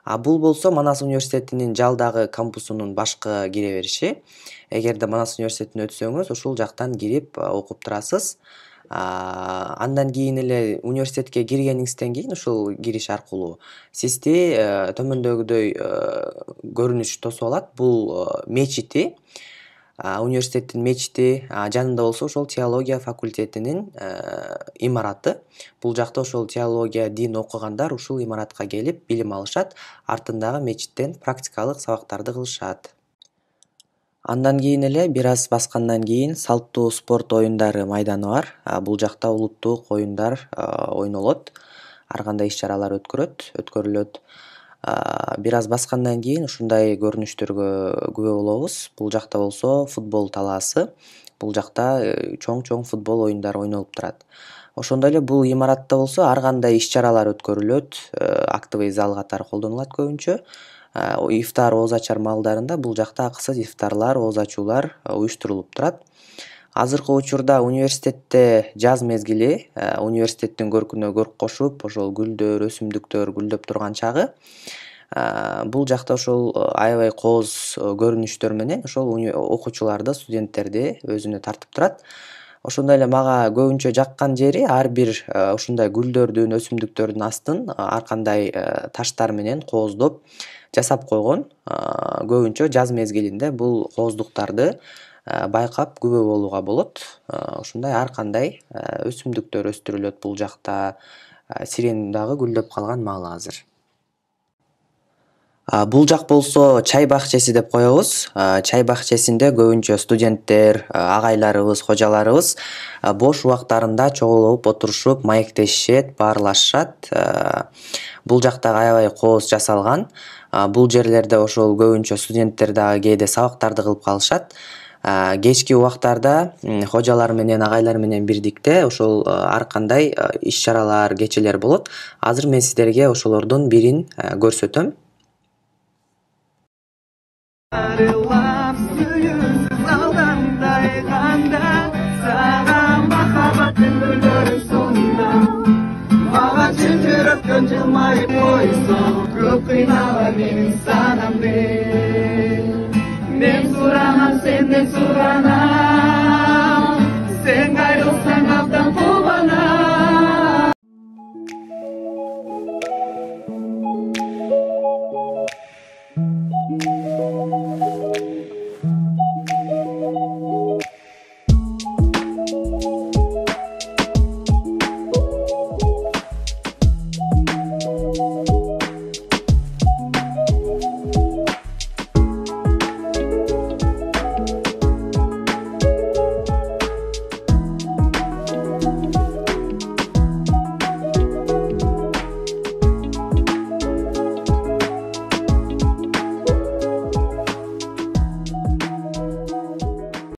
Бул болсо Манас университетинин Жалдагы кампусунун башкы кире бериши. Эгерде Манас университетине өтсөңүз, ушул жактан кирип окуп турасыз. Андан кийин эле университетке киргениңизден кийин ушул кириш аркылуу сизди төмөндөгүдөй көрүнүш тосуп алат. Бул мечити, университеттин мечити, жанында болсо ошол теология факультетинин имараты. Бул жакта ошол теология, дин окугандар ушул имаратка келип билим алышат, артындагы мечиттен практикалык сабактарды кылышат. Андан кийин эле бир аз баскандан кийин салттуу спорт оюндары майданы бар. Бул жакта улуттук оюндар ойнолот, ар кандай иш-чаралар өткөрүлөт. Бир аз баскандан кийин ушундай көрүнүштөргө күбө болобуз. Бул жакта болсо футбол талаасы. Бул жакта чоң футбол оюндары ойнолуп турат. Ошондой эле бул имаратта болсо ар кандай иш-чаралар өткөрүлөт, актовый зал катары колдонулат көбүнчө. Ифтар, ооз ачар маалдарында бул жакта акысыз ифтарлар, ооз ачуулар уюштурулуп турат. Азыркы учурда университетте жаз мезгили, университеттин көркүнө көрк кошуп, ошол гүлдөр, өсүмдүктөр гүлдөп турган чагы. Бул жакта ошол аябай кооз көрүнүштөр менен ошол окуучуларды, студенттерди өзүнө тартып турат. Ошондой эле мага көбүнчө жаккан жери ар бир ушундай гүлдөрдүн, өсүмдүктөрдүн астын ар кандай таштар менен кооздоп жасап койгон. Көбүнчө жаз мезгилинде бул кооздуктарды байкап күбө болууга болот. Ушундай ар кандай өсүмдүктөр өстүрүлөт бул жакта. Сирень дагы гүлдөп калган маал азыр. Бул жак болсо чай бакчеси деп коебуз. Чай бакчесинде көбүнчө студенттер, агайларыбыз, кожаларыбыз бош убактарында чогулуп отурушуп, маектешишет, баарлашышат. Бул жакта аябай кооз жасалган. Бул жерлерде ошол көбүнчө студенттер дагы кээде сабактарды кылып калышат. Кечки убактарда кожалар менен, агайлар менен бирдикте ошол ар кандай иш-чаралар, кечелер болот. Азыр мен сиздерге ошолордун бирин көрсөтөм. Мен суранам, сенден суранам.